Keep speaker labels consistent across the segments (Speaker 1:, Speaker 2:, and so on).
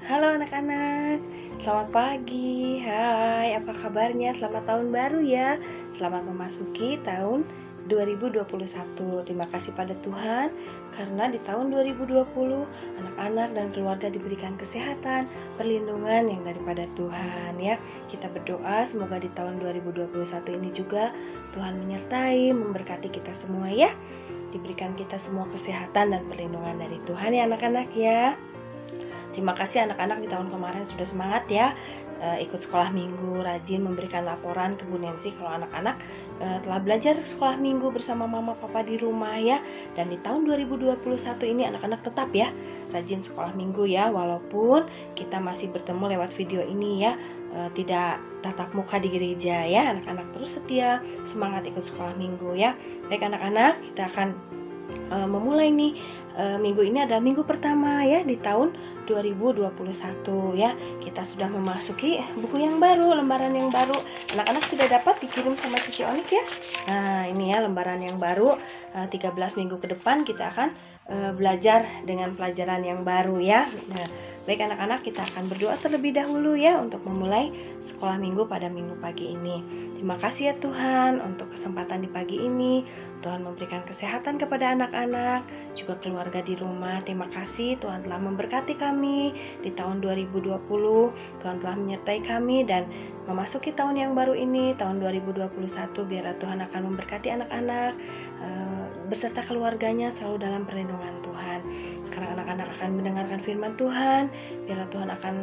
Speaker 1: Halo anak-anak, selamat pagi. Hai, apa kabarnya? Selamat tahun baru ya. Selamat memasuki tahun 2021. Terima kasih pada Tuhan karena di tahun 2020 anak-anak dan keluarga diberikan kesehatan, perlindungan yang daripada Tuhan ya. Kita berdoa semoga di tahun 2021 ini juga Tuhan menyertai, memberkati kita semua ya. Diberikan kita semua kesehatan dan perlindungan dari Tuhan ya anak-anak ya. Terima kasih anak-anak di tahun kemarin sudah semangat ya ikut sekolah minggu, rajin memberikan laporan ke Bu Nancy kalau anak-anak telah belajar sekolah minggu bersama mama papa di rumah ya. Dan di tahun 2021 ini anak-anak tetap ya rajin sekolah minggu ya, walaupun kita masih bertemu lewat video ini ya, tidak tatap muka di gereja ya. Anak-anak terus setia semangat ikut sekolah minggu ya. Baik anak-anak, kita akan memulai nih minggu ini adalah minggu pertama ya di tahun 2021 ya. Kita sudah memasuki buku yang baru, lembaran yang baru. Anak-anak sudah dapat dikirim sama Cici Onik ya. Nah ini ya lembaran yang baru, 13 minggu ke depan kita akan belajar dengan pelajaran yang baru ya. Nah baik anak-anak, kita akan berdoa terlebih dahulu ya untuk memulai sekolah minggu pada minggu pagi ini. Terima kasih ya Tuhan untuk kesempatan di pagi ini. Tuhan memberikan kesehatan kepada anak-anak, juga keluarga di rumah. Terima kasih Tuhan telah memberkati kami di tahun 2020. Tuhan telah menyertai kami dan memasuki tahun yang baru ini, tahun 2021. Biarlah Tuhan akan memberkati anak-anak beserta keluarganya selalu dalam perlindungan Tuhan. Sekarang anak-anak akan mendengarkan firman Tuhan. Biarlah Tuhan akan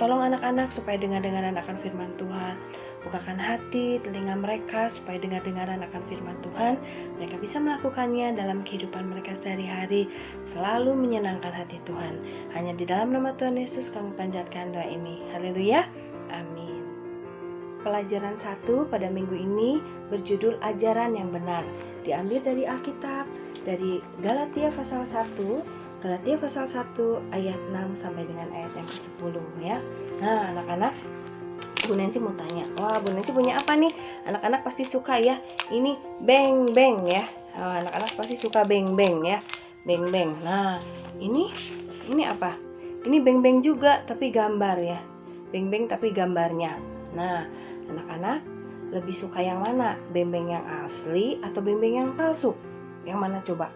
Speaker 1: tolong anak-anak supaya dengar-dengaran akan firman Tuhan. Bukakan hati, telinga mereka supaya dengar-dengaran akan firman Tuhan. Mereka bisa melakukannya dalam kehidupan mereka sehari-hari, selalu menyenangkan hati Tuhan. Hanya di dalam nama Tuhan Yesus kami panjatkan doa ini. Haleluya. Amin. Pelajaran 1 pada minggu ini berjudul Ajaran yang Benar. Diambil dari Alkitab, dari Galatia pasal 1, Galatia pasal 1 ayat 6 sampai dengan ayat yang ke-10 ya. Nah anak-anak, Bu Nancy mau tanya, wah Bu Nancy punya apa nih? Anak-anak pasti suka ya, ini beng-beng ya. Anak-anak pasti suka beng-beng ya, beng-beng. Nah ini apa? Ini beng-beng juga tapi gambar ya, beng-beng tapi gambarnya. Nah anak-anak lebih suka yang mana? Beng-beng yang asli atau beng-beng yang palsu? Yang mana coba?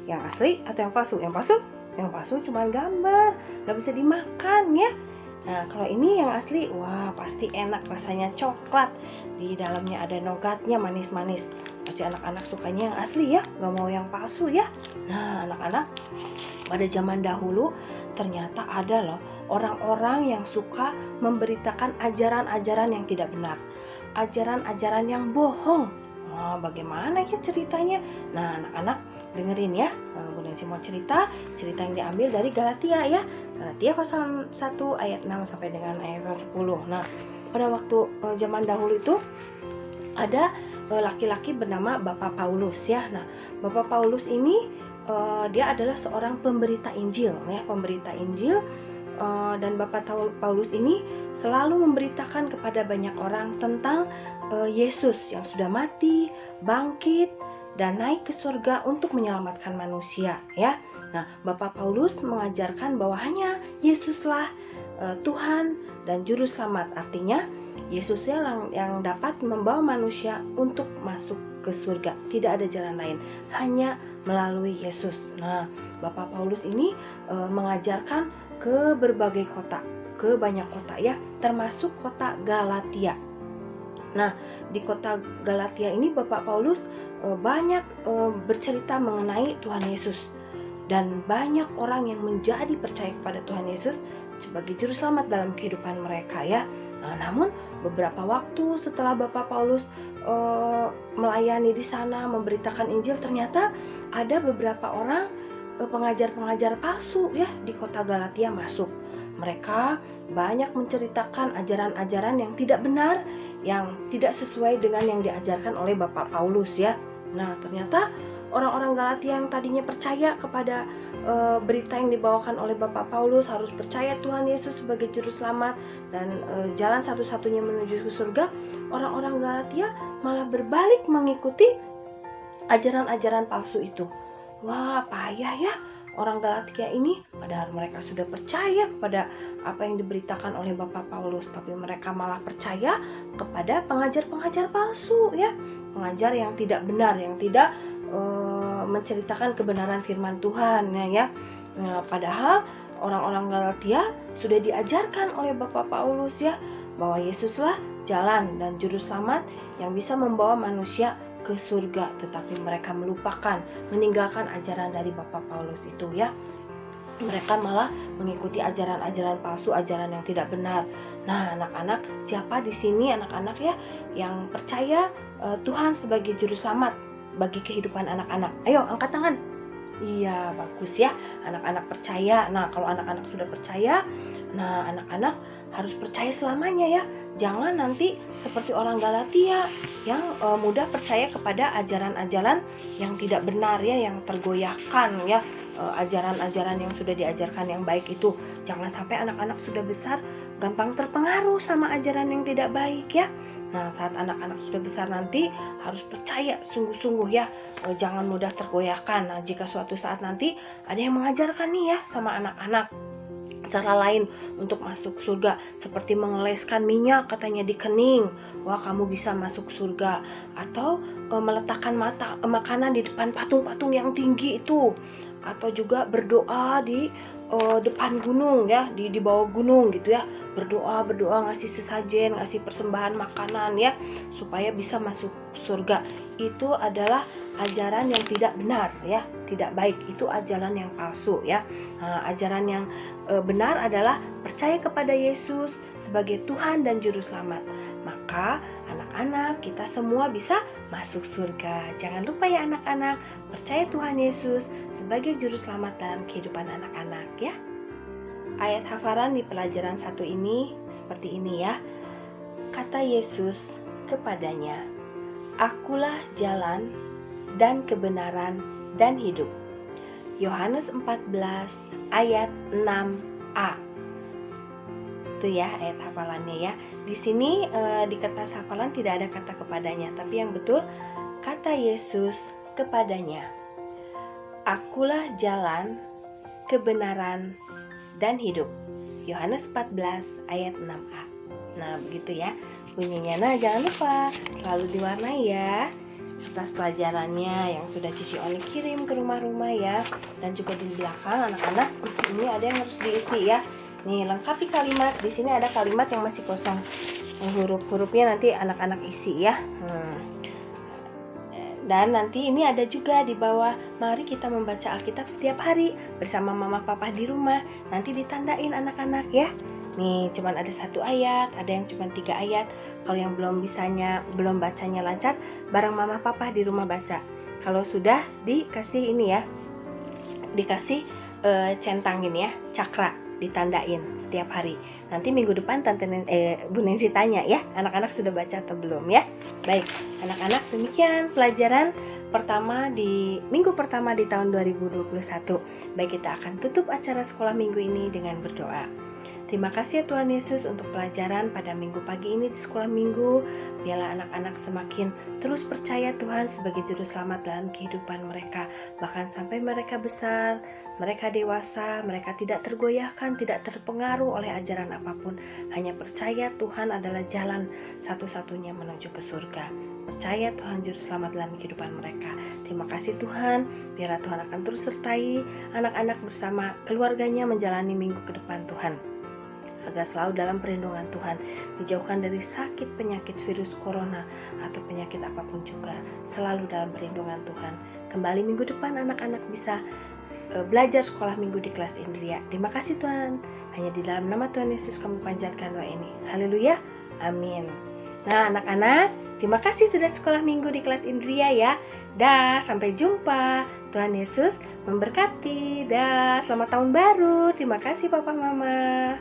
Speaker 1: Yang asli atau yang palsu? Yang palsu? Yang palsu cuma gambar, gak bisa dimakan ya. Nah kalau ini yang asli, wah pasti enak, rasanya coklat, di dalamnya ada nougatnya manis-manis. Pasti anak-anak sukanya yang asli ya, gak mau yang palsu ya. Nah anak-anak, pada zaman dahulu ternyata ada loh orang-orang yang suka memberitakan ajaran-ajaran yang tidak benar, ajaran-ajaran yang bohong. Nah bagaimana ya ceritanya? Nah anak-anak dengerin ya, Bu Nancy mau cerita yang diambil dari Galatia ya. Galatia pasal 1 ayat 6 sampai dengan ayat 10. Nah, pada waktu zaman dahulu itu ada laki-laki bernama Bapak Paulus ya. Nah, Bapak Paulus ini dia adalah seorang pemberita Injil ya, pemberita Injil. Dan Bapak Paulus ini selalu memberitakan kepada banyak orang tentang Yesus yang sudah mati, bangkit, dan naik ke surga untuk menyelamatkan manusia ya. Nah, Bapak Paulus mengajarkan bahwa hanya Yesuslah Tuhan dan juru selamat. Artinya Yesuslah yang dapat membawa manusia untuk masuk ke surga. Tidak ada jalan lain, hanya melalui Yesus. Nah, Bapak Paulus ini mengajarkan ke berbagai kota, ke banyak kota ya, termasuk kota Galatia. Nah, di kota Galatia ini Bapak Paulus banyak bercerita mengenai Tuhan Yesus. Dan banyak orang yang menjadi percaya kepada Tuhan Yesus sebagai juru selamat dalam kehidupan mereka ya. Nah, namun beberapa waktu setelah Bapak Paulus melayani di sana, memberitakan Injil, ternyata ada beberapa orang pengajar-pengajar palsu ya di kota Galatia masuk. Mereka banyak menceritakan ajaran-ajaran yang tidak benar, yang tidak sesuai dengan yang diajarkan oleh Bapak Paulus ya. Nah ternyata orang-orang Galatia yang tadinya percaya kepada berita yang dibawakan oleh Bapak Paulus, harus percaya Tuhan Yesus sebagai juru selamat dan jalan satu-satunya menuju ke surga, orang-orang Galatia malah berbalik mengikuti ajaran-ajaran palsu itu. Wah payah ya, orang Galatia ini, padahal mereka sudah percaya kepada apa yang diberitakan oleh Bapak Paulus, tapi mereka malah percaya kepada pengajar-pengajar palsu ya, pengajar yang tidak benar, yang tidak menceritakan kebenaran firman Tuhan ya. Padahal orang-orang Galatia sudah diajarkan oleh Bapak Paulus ya, bahwa Yesuslah jalan dan juru selamat yang bisa membawa manusia ke surga, tetapi mereka melupakan, meninggalkan ajaran dari Bapak Paulus itu ya. Mereka malah mengikuti ajaran-ajaran palsu, ajaran yang tidak benar. Nah, anak-anak, siapa di sini anak-anak ya yang percaya Tuhan sebagai juru selamat bagi kehidupan anak-anak? Ayo angkat tangan. Iya, bagus ya, anak-anak percaya. Nah, kalau anak-anak sudah percaya, nah anak-anak harus percaya selamanya ya. Jangan nanti seperti orang Galatia yang mudah percaya kepada ajaran-ajaran yang tidak benar ya, yang tergoyahkan ya, ajaran-ajaran yang sudah diajarkan yang baik itu. Jangan sampai anak-anak sudah besar gampang terpengaruh sama ajaran yang tidak baik ya. Nah, saat anak-anak sudah besar nanti harus percaya sungguh-sungguh ya, jangan mudah tergoyahkan. Nah, jika suatu saat nanti ada yang mengajarkan nih ya sama anak-anak cara lain untuk masuk surga, seperti mengeleskan minyak katanya di kening, wah kamu bisa masuk surga, atau meletakkan makanan di depan patung-patung yang tinggi itu, atau juga berdoa di depan gunung ya, di bawah gunung gitu ya, berdoa ngasih sesajen, ngasih persembahan makanan ya, supaya bisa masuk surga. Itu adalah ajaran yang tidak benar ya, tidak baik, itu ajaran yang palsu ya. Nah, ajaran yang benar adalah percaya kepada Yesus sebagai Tuhan dan Juru Selamat. Maka anak-anak, kita semua bisa masuk surga. Jangan lupa ya anak-anak, percaya Tuhan Yesus sebagai Juru Selamat dalam kehidupan anak-anak ya. Ayat hafalan di pelajaran 1 ini seperti ini ya. Kata Yesus kepadanya, "Akulah jalan dan kebenaran dan hidup." Yohanes 14 ayat 6a. Itu ya ayat hafalannya ya. Di sini di kertas hafalan tidak ada kata kepadanya, tapi yang betul kata Yesus kepadanya, "Akulah jalan, kebenaran, dan hidup." Yohanes 14 ayat 6a. Nah, begitu ya bunyinya. Nah, jangan lupa selalu diwarnai ya kertas pelajarannya yang sudah Cici Oni kirim ke rumah-rumah ya. Dan juga di belakang anak-anak ini ada yang harus diisi ya. Nih, lengkapi kalimat. Di sini ada kalimat yang masih kosong. Huruf-hurufnya nanti anak-anak isi ya. Dan nanti ini ada juga di bawah, mari kita membaca Alkitab setiap hari bersama mama papa di rumah. Nanti ditandain anak-anak ya. Nih, cuman ada 1 ayat, ada yang cuman 3 ayat. Kalau yang belum bacanya lancar, bareng mama papa di rumah baca. Kalau sudah dikasih ini ya, dikasih centangin ya, cakra, ditandain setiap hari. Nanti minggu depan Bu Nancy tanya ya, anak-anak sudah baca atau belum ya. Baik, anak-anak, demikian pelajaran pertama di minggu pertama di tahun 2021. Baik, kita akan tutup acara sekolah minggu ini dengan berdoa. Terima kasih ya Tuhan Yesus untuk pelajaran pada minggu pagi ini di sekolah minggu. Biarlah anak-anak semakin terus percaya Tuhan sebagai juru selamat dalam kehidupan mereka. Bahkan sampai mereka besar, mereka dewasa, mereka tidak tergoyahkan, tidak terpengaruh oleh ajaran apapun. Hanya percaya Tuhan adalah jalan satu-satunya menuju ke surga. Percaya Tuhan juru selamat dalam kehidupan mereka. Terima kasih Tuhan, biarlah Tuhan akan terus sertai anak-anak bersama keluarganya menjalani minggu ke depan Tuhan. Agar selalu dalam perlindungan Tuhan, dijauhkan dari sakit, penyakit, virus corona, atau penyakit apapun juga, selalu dalam perlindungan Tuhan. Kembali minggu depan anak-anak bisa belajar sekolah minggu di kelas Indria. Terima kasih Tuhan, hanya di dalam nama Tuhan Yesus kami panjatkan doa ini. Haleluya, amin. Nah anak-anak, terima kasih sudah sekolah minggu di kelas Indria ya. Dah, sampai jumpa. Tuhan Yesus memberkati. Dah, selamat tahun baru. Terima kasih Papa Mama.